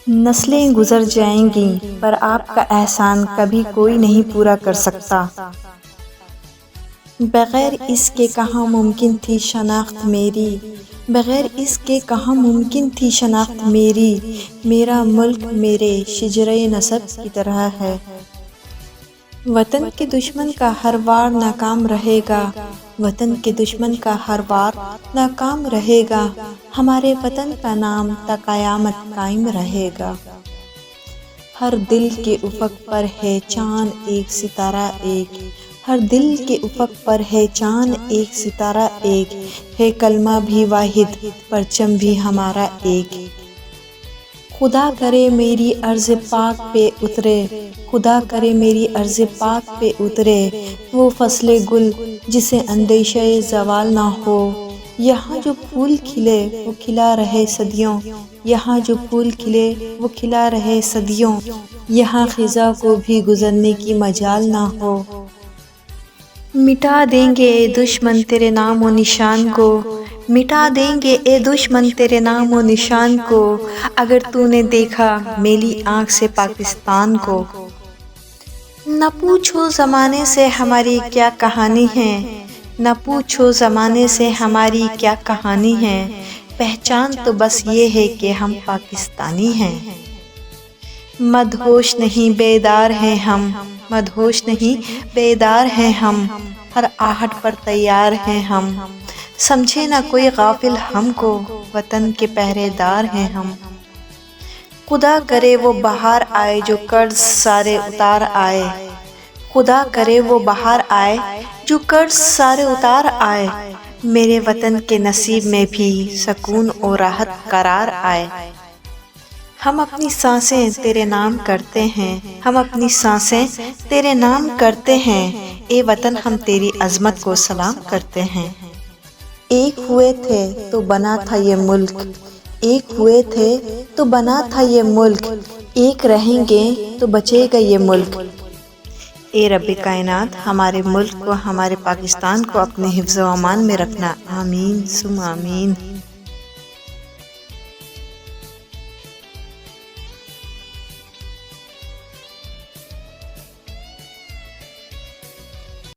نسلیں گزر جائیں گی پر آپ کا احسان کبھی کوئی نہیں پورا کر سکتا۔ بغیر اس کے کہاں ممکن تھی شناخت میری، بغیر اس کے کہاں ممکن تھی شناخت میری۔ میرا ملک میرے شجرۂ نسب کی طرح ہے، وطن کے دشمن کا ہر وار ناکام رہے گا، وطن کے دشمن کا ہر وار ناکام رہے گا۔ ہمارے وطن کا نام تا قیامت قائم رہے گا۔ ہر دل کے افق پر ہے چاند ایک ستارہ ایک، ہر دل کے افق پر ہے چاند ایک ستارہ ایک، ہے کلمہ بھی واحد پرچم بھی ہمارا ایک۔ خدا کرے میری عرض پاک پہ اترے، خدا کرے میری عرض پاک پہ اترے وہ فصل گل جسے اندیشہ زوال نہ ہو۔ یہاں جو پھول کھلے وہ کھلا رہے صدیوں، یہاں جو پھول کھلے وہ کھلا رہے صدیوں، یہاں خزاں کو بھی گزرنے کی مجال نہ ہو۔ مٹا دیں گے اے دشمن تیرے نام و نشان کو، مٹا دیں گے اے دشمن تیرے نام و نشان کو، اگر تو نے دیکھا میلی آنکھ سے پاکستان کو۔ نہ پوچھو زمانے سے ہماری کیا کہانی ہے، نہ پوچھو زمانے سے ہماری کیا کہانی ہے، پہچان تو بس یہ ہے کہ ہم پاکستانی ہیں۔ مدہوش نہیں بیدار ہیں ہم، مدہوش نہیں بیدار ہیں ہم، ہر آہٹ پر تیار ہیں ہم، سمجھے نہ کوئی غافل ہم کو، وطن کے پہرے دار ہیں ہم۔ خدا کرے وہ بہار آئے جو قرض سارے اتار آئے، خدا کرے وہ بہار آئے جو قرض سارے اتار آئے، میرے وطن کے نصیب میں بھی سکون و راحت قرار آئے۔ ہم اپنی سانسیں تیرے نام کرتے ہیں، ہم اپنی سانسیں تیرے نام کرتے ہیں، اے وطن ہم تیری عظمت کو سلام کرتے ہیں۔ ایک ہوئے تھے تو بنا تھا یہ ملک، ایک ہوئے تھے تو بنا تھا یہ ملک، ایک رہیں گے تو بچے گا یہ ملک۔ اے رب کائنات ہمارے ملک کو، ہمارے پاکستان کو اپنے حفظ و امان میں رکھنا، آمین ثم آمین۔